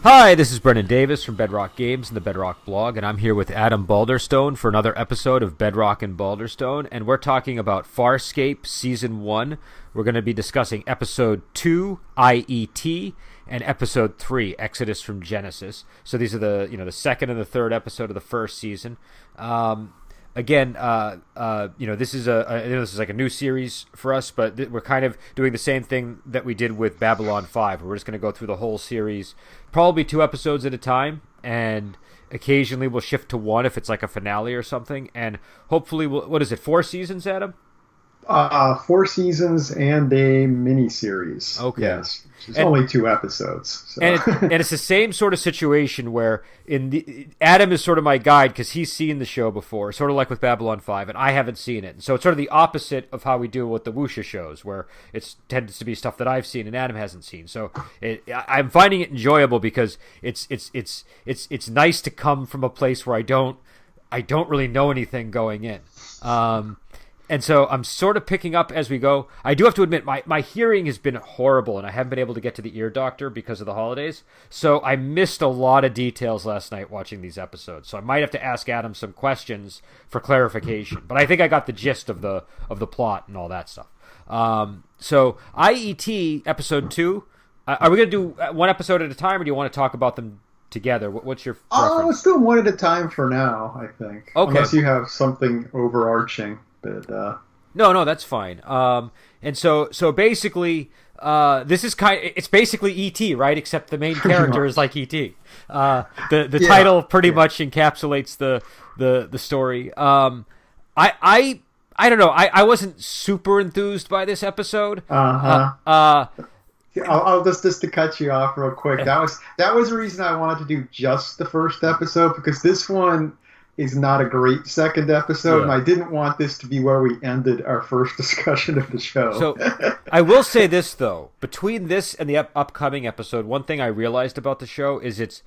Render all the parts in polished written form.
Hi, this is Brendan Davis from Bedrock Games and the Bedrock blog, and I'm here with Adam Balderstone for another episode of Bedrock and Balderstone, and we're talking about Farscape Season One. We're going to be discussing Episode 2, E.T, and Episode 3, Exodus from Genesis. So these are the second and the third episode of the first season. Again, this is this is like a new series for us, but we're kind of doing the same thing that we did with Babylon 5. We're just going to go through the whole series, probably 2 episodes at a time, and occasionally we'll shift to one if it's like a finale or something. And hopefully, what is it, 4 seasons, Adam? 4 seasons and a mini series. Okay. Yes. It's only 2 episodes. So. And it's the same sort of situation where Adam is sort of my guide because he's seen the show before, sort of like with Babylon 5, and I haven't seen it. And so it's sort of the opposite of how we do with the Wuxia shows, where it tends to be stuff that I've seen and Adam hasn't seen. So I'm finding it enjoyable because it's nice to come from a place where I don't really know anything going in. And so I'm sort of picking up as we go. I do have to admit, my hearing has been horrible, and I haven't been able to get to the ear doctor because of the holidays. So I missed a lot of details last night watching these episodes. So I might have to ask Adam some questions for clarification. But I think I got the gist of the plot and all that stuff. So IET Episode 2, are we going to do one episode at a time, or do you want to talk about them together? What's your preference? Let's do them one at a time for now, I think. Okay. Unless you have something overarching. But No, that's fine. And so basically, this is it's basically E.T, right? Except the main character is like E.T. The title pretty much encapsulates the story. I don't know. I wasn't super enthused by this episode. I'll just to cut you off real quick. That was the reason I wanted to do just the first episode, because this one is not a great second episode, and I didn't want this to be where we ended our first discussion of the show. So I will say this, though. Between this and the upcoming episode, one thing I realized about the show is it's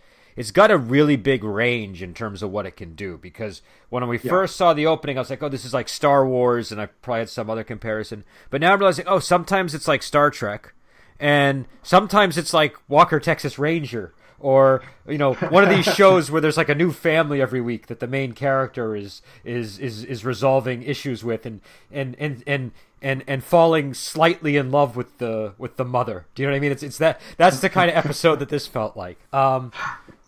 got a really big range in terms of what it can do, because when we first saw the opening, I was like, oh, this is like Star Wars, and I probably had some other comparison. But now I'm realizing, oh, sometimes it's like Star Trek, and sometimes it's like Walker, Texas Ranger, or one of these shows where there's like a new family every week that the main character is resolving issues with and falling slightly in love with the mother. Do you know what I mean? It's that's the kind of episode that this felt like.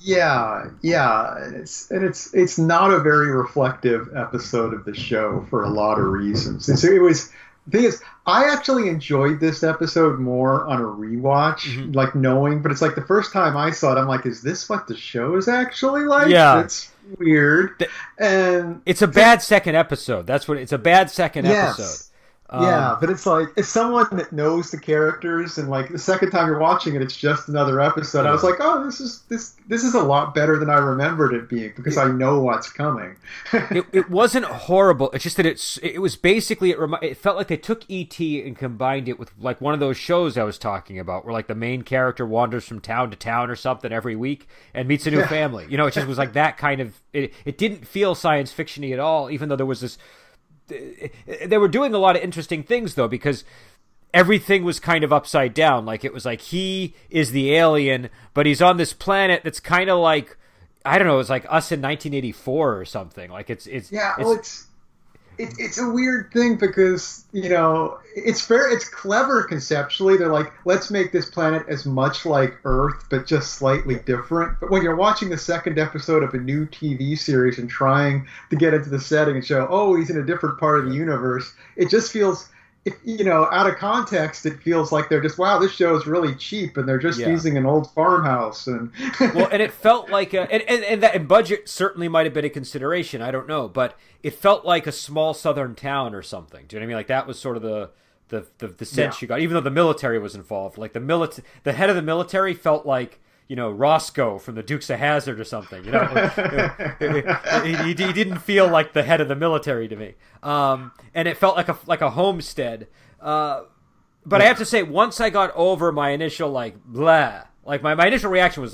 Yeah, it's not a very reflective episode of the show for a lot of reasons. The thing is, I actually enjoyed this episode more on a rewatch, like knowing, but it's like the first time I saw it, I'm like, is this what the show is actually like? Yeah. It's weird. And it's a bad second episode. It's a bad second episode. Yeah, but it's like, as someone that knows the characters, and like the second time you're watching it, it's just another episode. I was like, oh, this is a lot better than I remembered it being, because I know what's coming. It wasn't horrible. It's just that it was basically, it felt like they took E.T. and combined it with like one of those shows I was talking about, where like the main character wanders from town to town or something every week and meets a new family. It just was like that kind of. It didn't feel science fiction-y at all, even though there was this. They were doing a lot of interesting things, though, because everything was kind of upside down. Like, it was like he is the alien, but he's on this planet that's kind of like, I don't know, it's like us in 1984 or something. Like, it's a weird thing, because it's clever conceptually. They're like, let's make this planet as much like Earth but just slightly different. But when you're watching the second episode of a new TV series and trying to get into the setting and show, oh, he's in a different part of the universe, it just feels, out of context, it feels like they're just, wow, this show is really cheap, and they're just using an old farmhouse. And well, and it felt like and budget certainly might have been a consideration. I don't know, but it felt like a small southern town or something. Do you know what I mean? Like, that was sort of the sense you got, even though the military was involved. Like the head of the military felt like, Roscoe from the Dukes of Hazzard or something. He didn't feel like the head of the military to me. And it felt like a homestead. But I have to say, once I got over my initial blah, my initial reaction was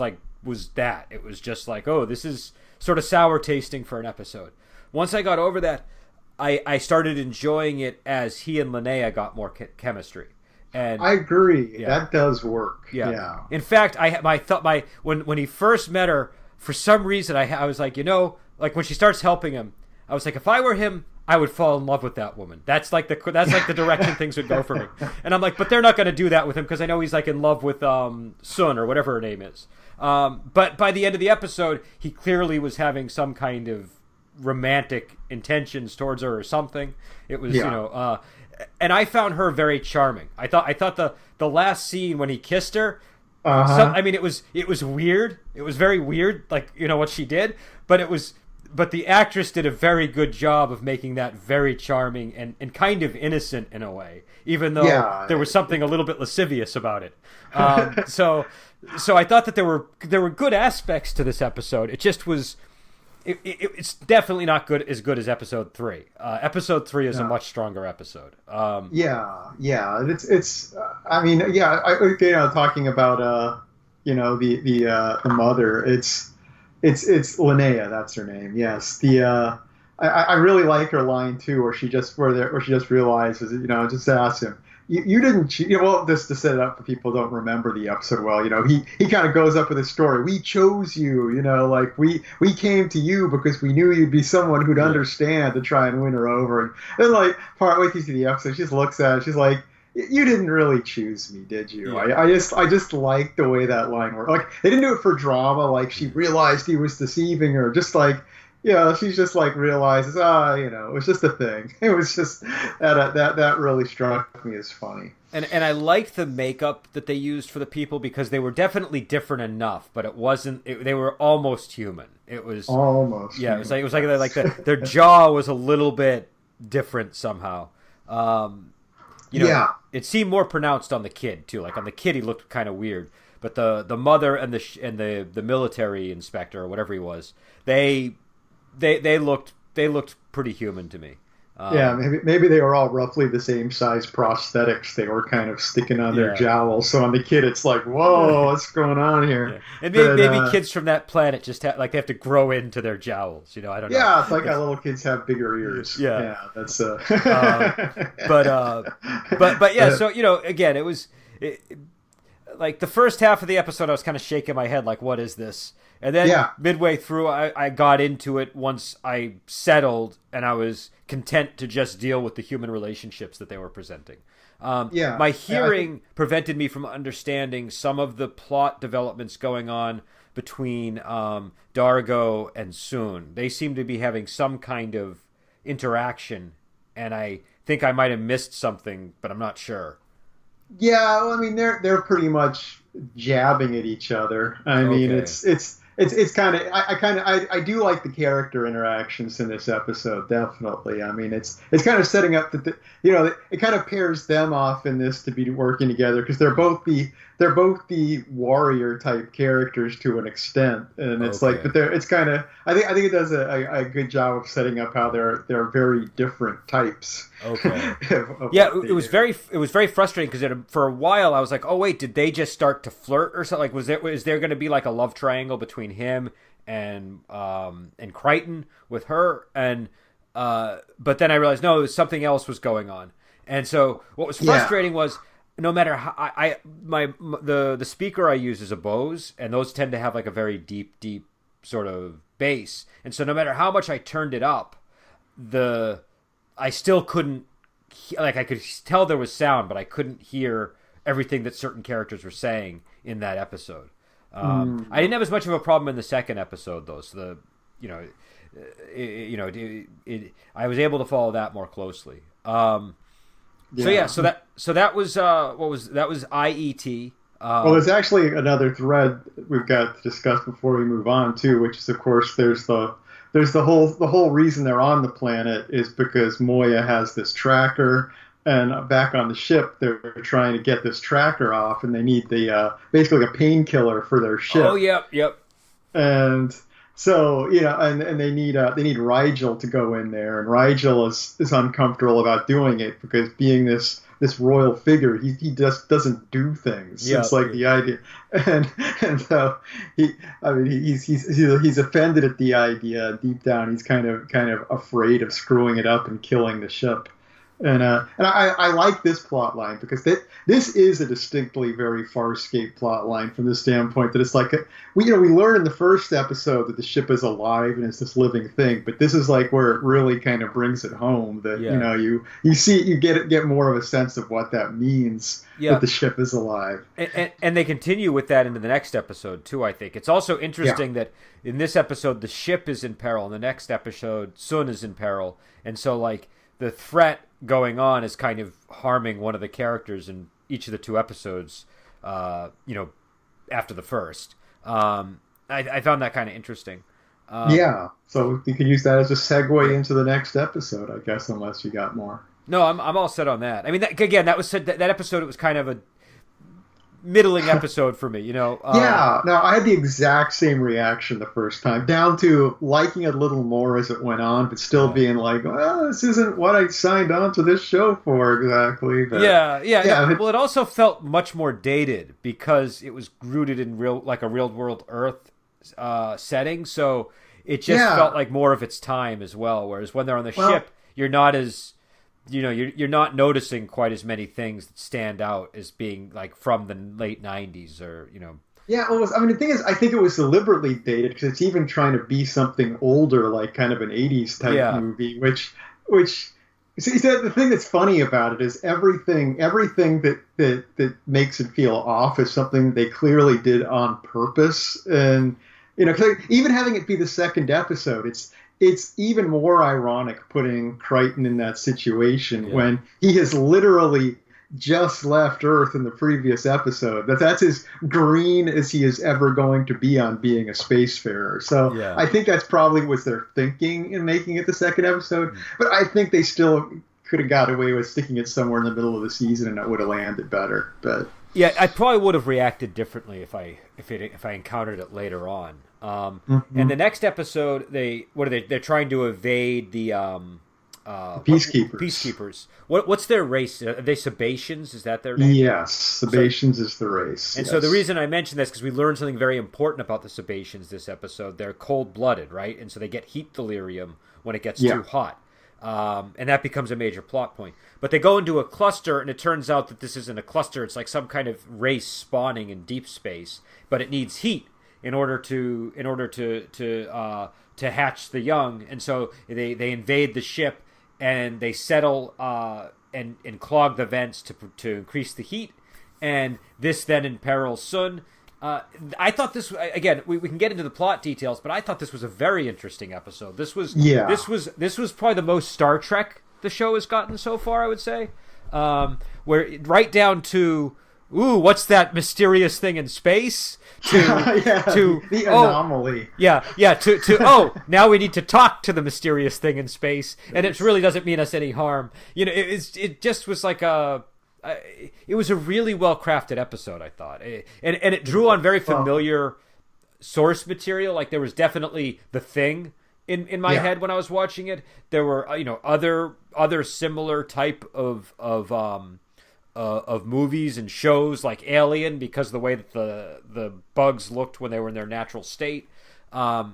that it was just like, oh, this is sort of sour tasting for an episode. Once I got over that, I started enjoying it as he and Linnea got more chemistry. And I agree. yeah. That does work. Yeah. Yeah. In fact, I thought when he first met her, for some reason I was like, like when she starts helping him, I was like, if I were him, I would fall in love with that woman. That's like the direction things would go for me. And I'm like, but they're not going to do that with him because I know he's like in love with Sun or whatever her name is. But by the end of the episode, he clearly was having some kind of romantic intentions towards her or something. It was and I found her very charming. I thought the last scene when he kissed her. I mean, it was weird. It was very weird, like what she did, but the actress did a very good job of making that very charming and kind of innocent in a way, even though there was something a little bit lascivious about it. So I thought that there were good aspects to this episode. It just was. It's definitely not as good as episode 3. Episode 3 is a much stronger episode. It's. I mean, talking about the mother. It's Linnea. That's her name. Yes. I really like her line too, where she just realizes, just asks him. You didn't cheat. Well, just to set it up for people who don't remember the episode well, he kind of goes up with a story. We chose you, like we came to you because we knew you'd be someone who'd understand to try and win her over. And then, like, partway through the episode, she just looks at it. She's like, you didn't really choose me, did you? Yeah. I just like the way that line worked. Like, they didn't do it for drama. Like, she realized he was deceiving her. Just like, she's just like realizes, it was just a thing. It was just that really struck me as funny. And I liked the makeup that they used for the people because they were definitely different enough, but it wasn't. They were almost human. It was almost. Yeah, human. It was like their jaw was a little bit different somehow. It seemed more pronounced on the kid too. Like on the kid, he looked kind of weird, but the mother and the military inspector or whatever he was, they looked pretty human to me. Maybe they were all roughly the same size prosthetics. They were kind of sticking on their jowls. So on the kid, it's like, whoa, what's going on here? Yeah. And maybe kids from that planet just they have to grow into their jowls. I don't know. Yeah, it's like how little kids have bigger ears. Yeah, that's. But yeah. So again, it was like the first half of the episode, I was kind of shaking my head, like, what is this? And then midway through, I got into it once I settled, and I was content to just deal with the human relationships that they were presenting. My hearing prevented me from understanding some of the plot developments going on between Dargo and Soon. They seem to be having some kind of interaction, and I think I might have missed something, but I'm not sure. Yeah, well, I mean, they're pretty much jabbing at each other. I mean, it's kind of I do like the character interactions in this episode, definitely. I mean, it's kind of setting up that it kind of pairs them off in this to be working together because they're both the warrior type characters to an extent, and it's like, but it's kind of I think it does a good job of setting up how they're very different types. Okay. It was very frustrating because for a while I was like, oh wait, did they just start to flirt or something? Like, was there going to be like a love triangle between him and Crichton with her? And but then I realized no, something else was going on. And so what was frustrating was no matter how the speaker I use is a Bose, and those tend to have like a very deep sort of bass, and so no matter how much I turned it up, I still couldn't, like, I could tell there was sound, but I couldn't hear everything that certain characters were saying in that episode. I didn't have as much of a problem in the second episode though, so I was able to follow that more closely. So that was IET. Well, there's actually another thread we've got to discuss before we move on too, which is, of course, there's the whole reason they're on the planet is because Moya has this tracker, and back on the ship they're trying to get this tracker off, and they need the basically a painkiller for their ship. Oh, yep. And so and they need Rigel to go in there, and Rigel is uncomfortable about doing it because being this royal figure, he just doesn't do things. Yeah, it's like the idea, and so he's offended at the idea. Deep down, he's kind of afraid of screwing it up and killing the ship. And I like this plot line because this is a distinctly very Farscape plot line from the standpoint that it's like we learn in the first episode that the ship is alive and it's this living thing, but this is like where it really kind of brings it home that you get more of a sense of what that means, that the ship is alive. And they continue with that into the next episode too. I think it's also interesting that in this episode the ship is in peril, in the next episode Sun is in peril, and so like the threat going on is kind of harming one of the characters in each of the two episodes, after the first. I found that kind of interesting. So you could use that as a segue into the next episode, I guess, unless you got more. No, I'm all set on that. I mean, that was that episode. It was kind of a middling episode for me, No, I had the exact same reaction the first time, down to liking it a little more as it went on, but still being like, well, this isn't what I signed on to this show for exactly. But, Well, it also felt much more dated because it was rooted in a real world Earth setting, so it just felt like more of its time as well. Whereas when they're on the ship, you're not as you're not noticing quite as many things that stand out as being like from the late 90s or. Yeah, the thing is, I think it was deliberately dated because it's even trying to be something older, like kind of an 80s type movie, which see, the thing that's funny about it is everything that makes it feel off is something they clearly did on purpose. And, 'cause even having it be the second episode, it's even more ironic putting Crichton in that situation when he has literally just left Earth in the previous episode. That's as green as he is ever going to be on being a spacefarer. So I think that's probably was their thinking in making it the second episode. But I think they still could have got away with sticking it somewhere in the middle of the season and it would have landed better. But yeah, I probably would have reacted differently if I encountered it later on. And the next episode, they're trying to evade the Peacekeepers. Peacekeepers. What's their race? Are they Sebaceans? Is that their name? Yes, Sebaceans is the race. And so the reason I mention this is because we learned something very important about the Sebaceans this episode. They're cold-blooded, right? And so they get heat delirium when it gets too hot. And that becomes a major plot point. But they go into a cluster, and it turns out that this isn't a cluster. It's like some kind of race spawning in deep space, but it needs heat in order to hatch the young. And so they invade the ship and they settle and clog the vents to increase the heat. And this then imperils Sun. I thought this again. We can get into the plot details, but I thought this was a very interesting episode. This was probably the most Star Trek the show has gotten so far, I would say. Where right down to what's that mysterious thing in space? To the anomaly. Now we need to talk to the mysterious thing in space, and it really doesn't mean us any harm. It just was like it was a really well crafted episode, I thought, and it drew on very familiar source material. Like there was definitely The Thing in my head when I was watching it. There were other similar type of movies and shows like Alien because of the way that the bugs looked when they were in their natural state, but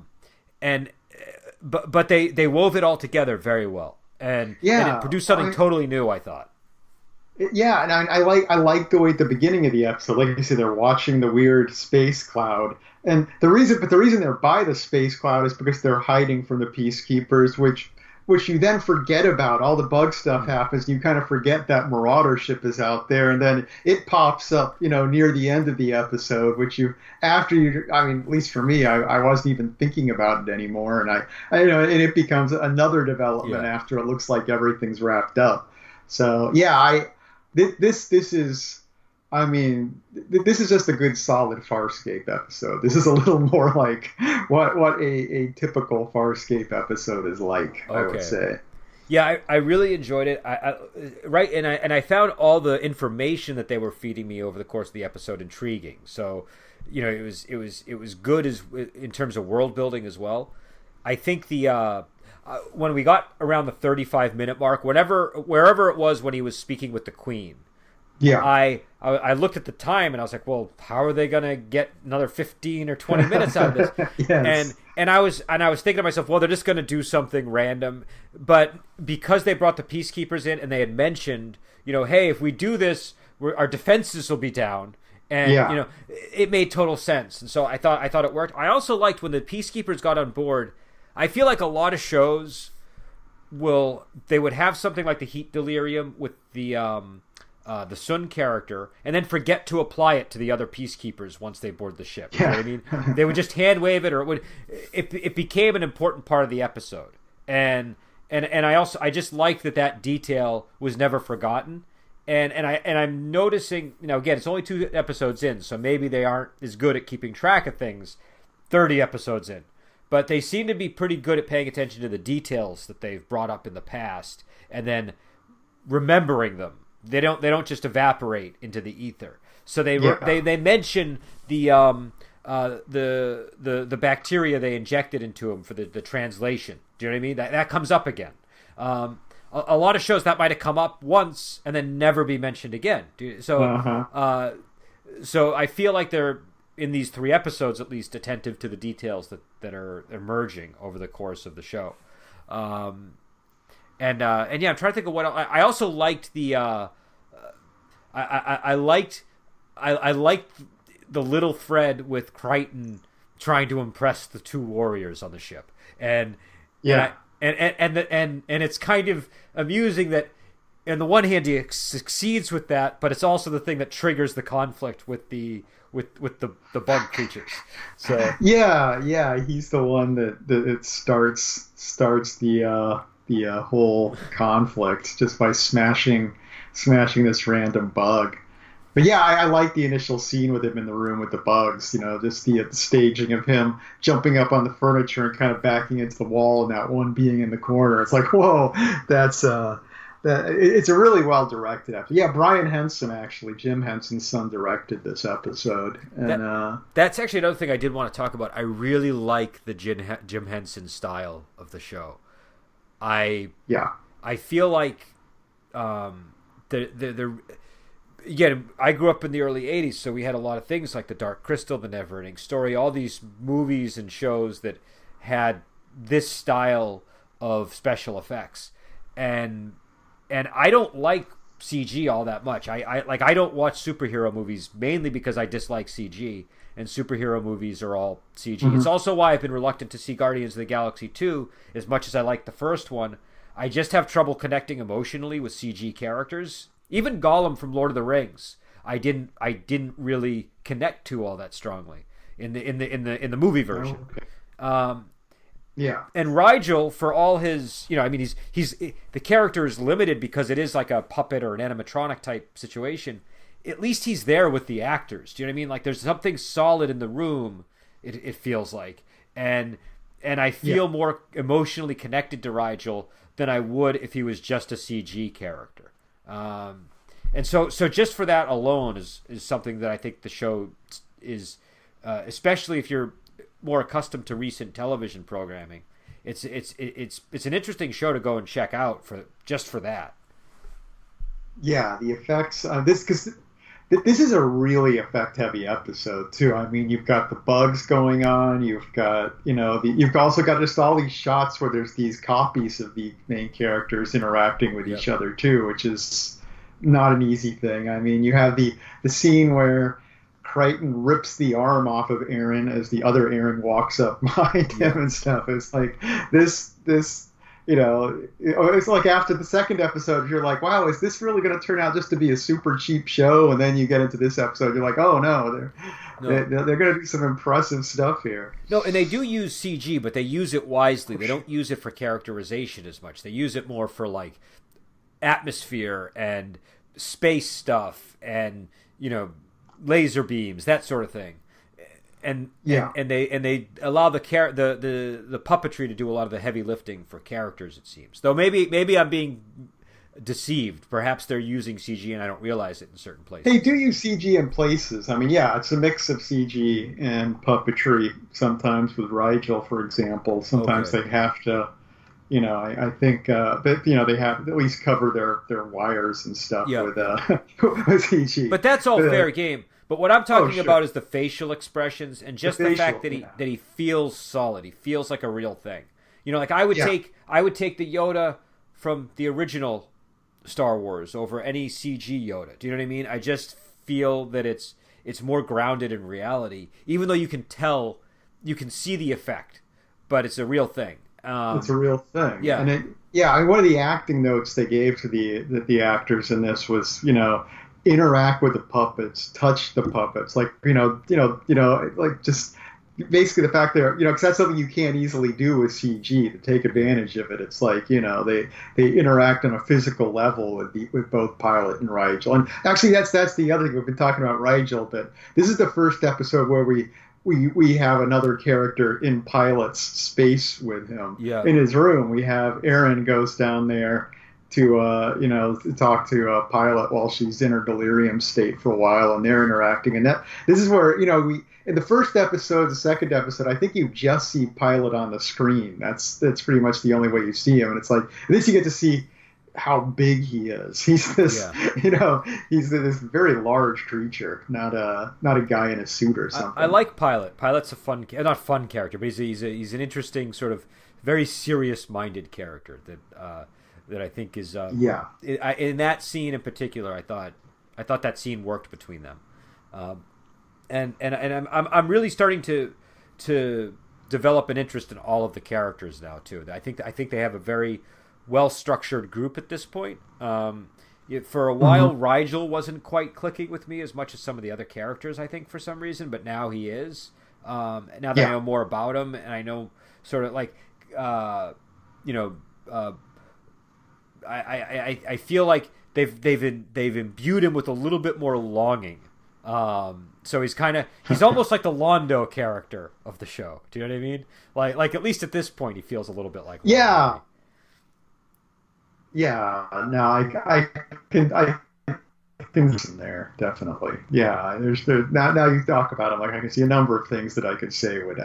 they wove it all together very well, and it produced something totally new, I thought. Yeah, and I like the way at the beginning of the episode, like you said, they're watching the weird space cloud, and the reason they're by the space cloud is because they're hiding from the Peacekeepers, which you then forget about. All the bug stuff happens, and you kind of forget that Marauder ship is out there, and then it pops up, near the end of the episode, at least for me, I wasn't even thinking about it anymore, and and it becomes another development after it looks like everything's wrapped up. So this is just a good solid Farscape episode. This is a little more like what a typical Farscape episode is like, I would say. Yeah, I really enjoyed it. I found all the information that they were feeding me over the course of the episode intriguing. So, it was good in terms of world building as well. I think when we got around the 35-minute mark, wherever it was when he was speaking with the Queen, Yeah. I looked at the time and I was like, well, how are they going to get another 15 or 20 minutes out of this? Yes. And I was thinking to myself, well, they're just going to do something random. But because they brought the peacekeepers in and they had mentioned, hey, if we do this, our defenses will be down. And Yeah. it made total sense. And so I thought it worked. I also liked when the peacekeepers got on board. I feel like a lot of shows they would have something like the heat delirium with the Sun character, and then forget to apply it to the other peacekeepers once they board the ship. You know what I mean? They would just hand wave it, or it became an important part of the episode. And I just liked that detail was never forgotten. And I'm noticing, again, it's only 2 episodes in, so maybe they aren't as good at keeping track of things 30 episodes in. But they seem to be pretty good at paying attention to the details that they've brought up in the past and then remembering them. They don't just evaporate into the ether. So they mention the bacteria they injected into him for the translation. Do you know what I mean? That comes up again. A lot of shows that might have come up once and then never be mentioned again. So so I feel like they're, in these 3 episodes at least, attentive to the details that are emerging over the course of the show. And yeah, I'm trying to think of what else. I also liked the I liked the little thread with Crichton trying to impress the 2 warriors on the ship, and it's kind of amusing that on the one hand he succeeds with that, but it's also the thing that triggers the conflict with the bug creatures. So yeah, he's the one that starts the whole conflict just by smashing this random bug. But yeah, I like the initial scene with him in the room with the bugs. Just the staging of him jumping up on the furniture and kind of backing into the wall, and that one being in the corner. It's like, whoa, it's a really well directed episode. Yeah, Brian Henson, actually, Jim Henson's son, directed this episode, and that's actually another thing I did want to talk about. I really like the Jim Henson style of the show. I feel like again, I grew up in the early 80s, so we had a lot of things like The Dark Crystal, The Never-Ending Story, all these movies and shows that had this style of special effects. And I don't like CG all that much. I don't watch superhero movies mainly because I dislike CG, and superhero movies are all CG. Mm-hmm. It's also why I've been reluctant to see Guardians of the Galaxy 2 as much as I like the first one. I just have trouble connecting emotionally with CG characters. Even Gollum from Lord of the Rings, I didn't really connect to all that strongly in the movie version. Oh, okay. Yeah. And Rigel, for all his, he's the character is limited because it is like a puppet or an animatronic type situation. At least he's there with the actors. Do you know what I mean? Like there's something solid in the room. It feels like, and I feel more emotionally connected to Rigel than I would if he was just a CG character. And so just for that alone is something that I think the show is, especially if you're more accustomed to recent television programming, it's an interesting show to go and check out for that. Yeah, the effects because this is a really effect-heavy episode too. I mean, you've got the bugs going on. You've got you've also got just all these shots where there's these copies of the main characters interacting with each other too, which is not an easy thing. I mean, you have the scene where Crichton rips the arm off of Aaron as the other Aaron walks up behind him and stuff. It's like this. It's like after the second episode, you're like, wow, is this really going to turn out just to be a super cheap show? And then you get into this episode, you're like, oh no, they're going to do some impressive stuff here. No, and they do use CG, but they use it wisely. They don't use it for characterization as much. They use it more for like atmosphere and space stuff and laser beams, that sort of thing. And they allow the puppetry to do a lot of the heavy lifting for characters, it seems. Though maybe I'm being deceived. Perhaps they're using CG and I don't realize it in certain places. They do use CG in places. I mean, it's a mix of CG and puppetry. Sometimes with Rigel, for example, sometimes they have to I think, but they have at least cover their wires and stuff Yeah, with yeah. with CG. But that's all fair game. But what I'm Oh, talking sure, about is the facial expressions and the just the fact facial, that yeah, he feels solid. He feels like a real thing. Like yeah, I would take the Yoda from the original Star Wars over any CG Yoda. Do you know what I mean? I just feel that it's more grounded in reality, even though you can see the effect, but it's a real thing. it's a real thing. Yeah, And one of the acting notes they gave to the actors in this was, interact with the puppets, touch the puppets, like like just basically the fact that because that's something you can't easily do with CG to take advantage of it. It's like they interact on a physical level with both Pilot and Rigel. And actually, that's the other thing we've been talking about Rigel, but this is the first episode where we have another character in Pilot's space with him yeah. in his room. We have Aaron goes down there to to talk to Pilot while she's in her delirium state for a while, and they're interacting. And this is where we in the first episode, the second episode, I think you just see Pilot on the screen. That's pretty much the only way you see him, and it's like at least you get to see how big he is. He's this, Yeah. he's this very large creature, not a guy in a suit or something. I like Pilot. Pilot's a not fun character, but he's an interesting sort of very serious-minded character that I think is Yeah, in that scene in particular. I thought that scene worked between them, and I'm really starting to develop an interest in all of the characters now too. I think they have a very well structured group at this point. For a while, Rigel wasn't quite clicking with me as much as some of the other characters, I think, for some reason, but now he is. Now that I know more about him, and I know sort of like, you know, I feel like they've imbued him with a little bit more longing. So he's almost like the Londo character of the show. Do you know what I mean? Like at least at this point, he feels a little bit like yeah, yeah. No, I can listen there definitely. Yeah, there's now you talk about it, like I can see a number of things that I could say would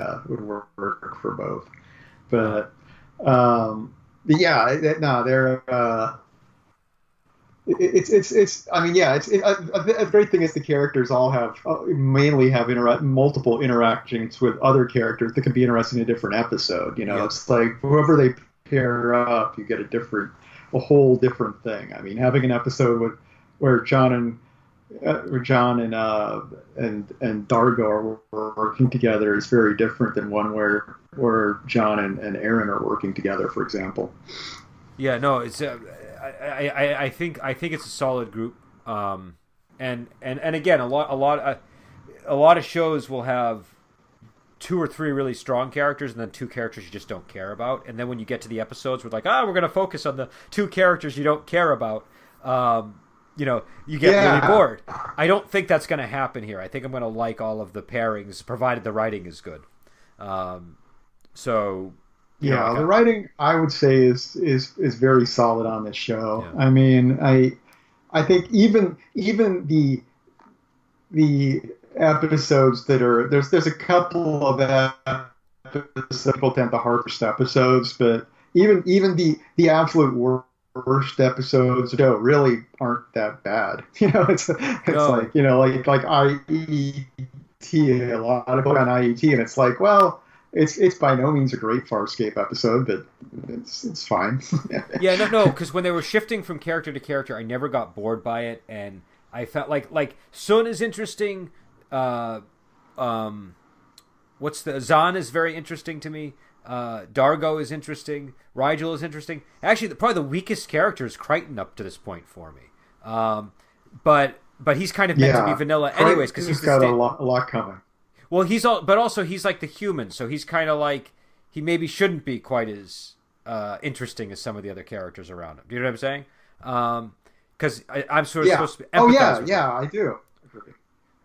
work for both, but yeah, no, they're. It's I mean yeah a great thing is the characters all have mainly have multiple interactions with other characters that can be interesting in a different episode. Yeah. It's like whoever they pair up, you get a whole different thing. I mean, having an episode where John and Dargo are working together is very different than one where John and Aaron are working together, for example. Yeah, no, it's I think it's a solid group, and again, a lot of shows will have two or three really strong characters and then two characters you just don't care about, and then when you get to the episodes, we're like, we're going to focus on the two characters you don't care about. You get really bored. I don't think that's going to happen here. I think I'm going to like all of the pairings, provided the writing is good. So. Yeah, the writing I would say is very solid on this show. Yeah. I mean, I think even the episodes that are there's a couple of episodes people tend the hardest episodes, but even the absolute worst episodes really aren't that bad. It's like like IET, a lot of people on IET, and it's like, well. It's by no means a great Farscape episode, but it's fine. Yeah, no, because when they were shifting from character to character, I never got bored by it, and I felt like Sun is interesting. Zahn is very interesting to me. Dargo is interesting. Rigel is interesting. Actually, probably the weakest character is Crichton up to this point for me. But he's kind of meant to be vanilla, anyways, because he's got a lot coming. Well, but also he's like the human, so he's kind of like he maybe shouldn't be quite as interesting as some of the other characters around him. Do you know what I'm saying? Because I'm sort of supposed to empathize with him. I do.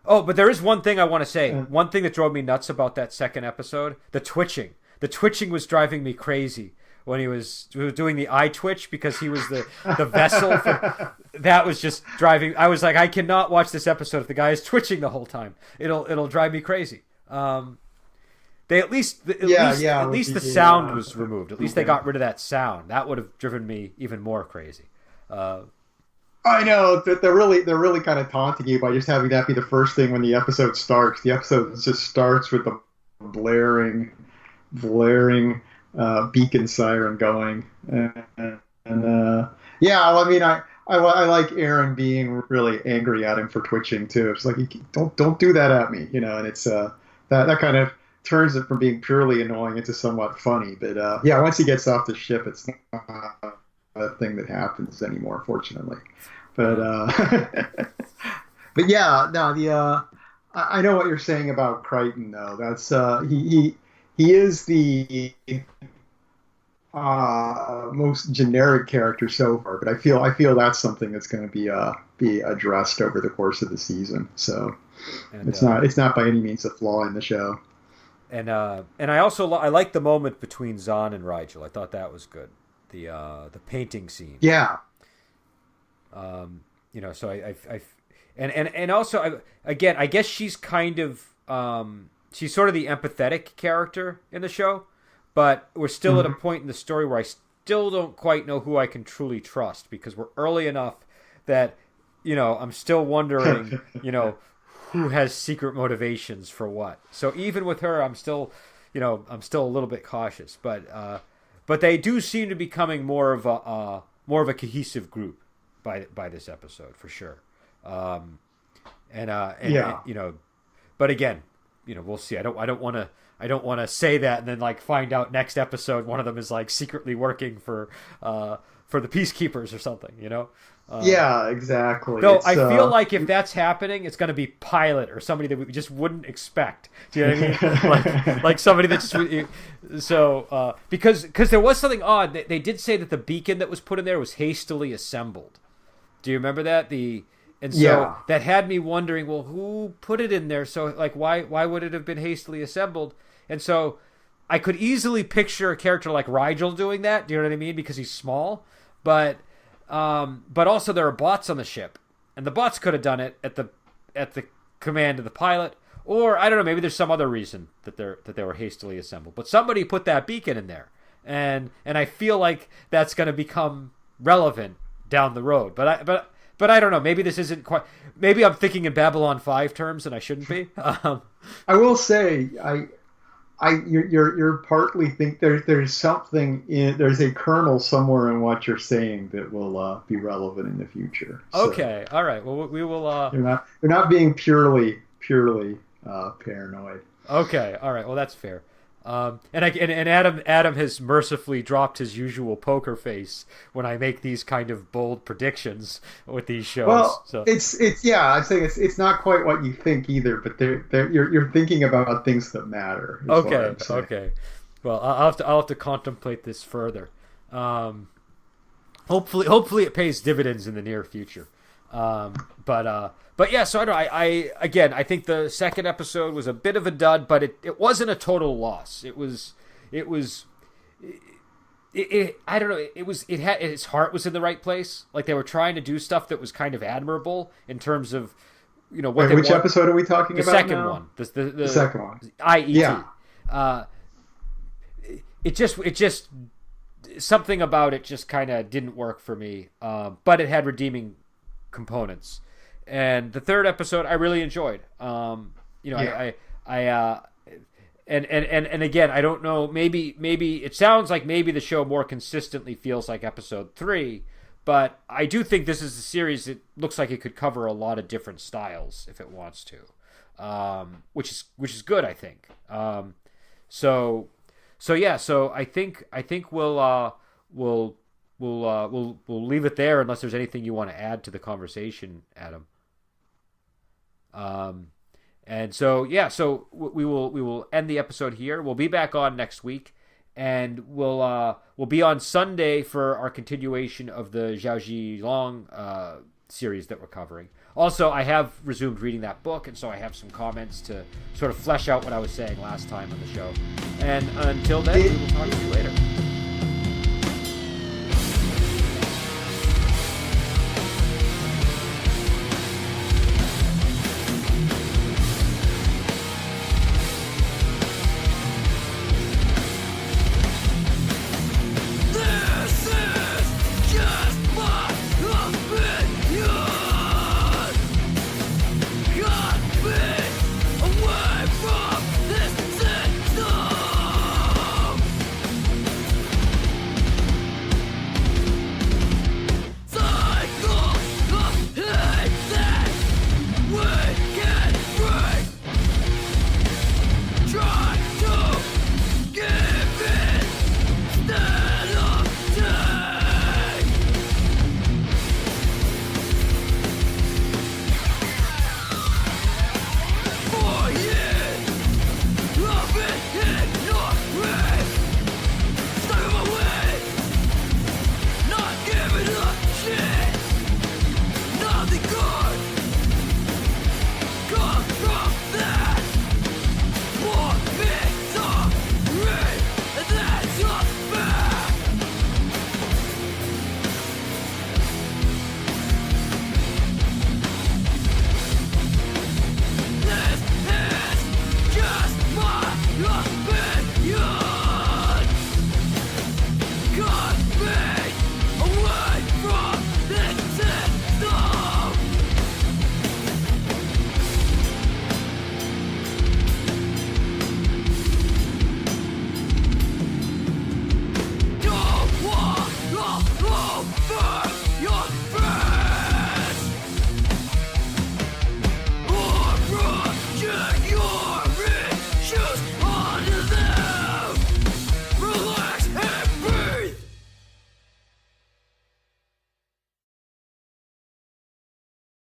Oh, but there is one thing I want to say. One thing that drove me nuts about that second episode: the twitching. The twitching was driving me crazy when he was doing the eye twitch because he was the vessel. That was just driving. I was like, I cannot watch this episode if the guy is twitching the whole time. It'll drive me crazy. They at least the sound was removed. At least they got rid of that sound. That would have driven me even more crazy. I know that they're really kind of taunting you by just having that be the first thing when the episode starts. The episode just starts with the blaring beacon siren going, and yeah. I mean, I like Aaron being really angry at him for twitching too. It's like, don't do that at me, and it's that kind of turns it from being purely annoying into somewhat funny. But yeah, once he gets off the ship, it's not a thing that happens anymore, fortunately. But but yeah, no, I know what you're saying about Crichton though. That's he is the most generic character so far, but I feel that's something that's going to be addressed over the course of the season. So it's not by any means a flaw in the show. And I also I like the moment between Zahn and Rigel. I thought that was good. The painting scene. Yeah. So and also again, I guess she's kind of she's sort of the empathetic character in the show, but we're still at a point in the story where I still don't quite know who I can truly trust, because we're early enough that I'm still wondering who has secret motivations for what. So even with her, I'm still a little bit cautious, but they do seem to be becoming more of a cohesive group by this episode for sure. But again, we'll see. I don't want to say that and then like find out next episode one of them is like secretly working for the Peacekeepers or something, Yeah, exactly. No, I feel like if that's happening, it's going to be Pilot or somebody that we just wouldn't expect. Do you know what I mean? like somebody that just because there was something odd. They did say that the beacon that was put in there was hastily assembled. Do you remember that? That had me wondering, well, who put it in there? So like why would it have been hastily assembled? And so I could easily picture a character like Rigel doing that. Do you know what I mean? Because he's small, but also there are bots on the ship, and the bots could have done it at the command of the pilot, or I don't know, maybe there's some other reason that they were hastily assembled. But somebody put that beacon in there, and I feel like that's going to become relevant down the road. But I don't know. Maybe this isn't quite. Maybe I'm thinking in Babylon 5 terms, and I shouldn't be. I will say, you're partly think there's something there's a kernel somewhere in what you're saying that will be relevant in the future. So okay, all right. Well, we will. You're not being purely paranoid. Okay, all right. Well, that's fair. And Adam has mercifully dropped his usual poker face when I make these kind of bold predictions with these shows. Well, so. it's I'm saying it's not quite what you think either, but you're thinking about things that matter. Okay. Well, I'll have to contemplate this further. Hopefully it pays dividends in the near future. But yeah, so I don't know. I think the second episode was a bit of a dud, but it wasn't a total loss. I don't know. His heart was in the right place. Like they were trying to do stuff that was kind of admirable in terms of, what. Which episode are we talking about? The second now? one. The second one. E.T. Yeah. It just something about it just kind of didn't work for me. But it had redeeming components. And the third episode I really enjoyed. And again, I don't know, maybe it sounds like maybe the show more consistently feels like episode 3, but I do think this is a series that looks like it could cover a lot of different styles if it wants to. Which is good, I think. So I think we'll leave it there unless there's anything you want to add to the conversation, Adam. And so we will end the episode here. We'll be back on next week, and we'll be on Sunday for our continuation of the Zhao Ji Long series that we're covering. Also, I have resumed reading that book, and so I have some comments to sort of flesh out what I was saying last time on the show. And until then, we will talk to you later.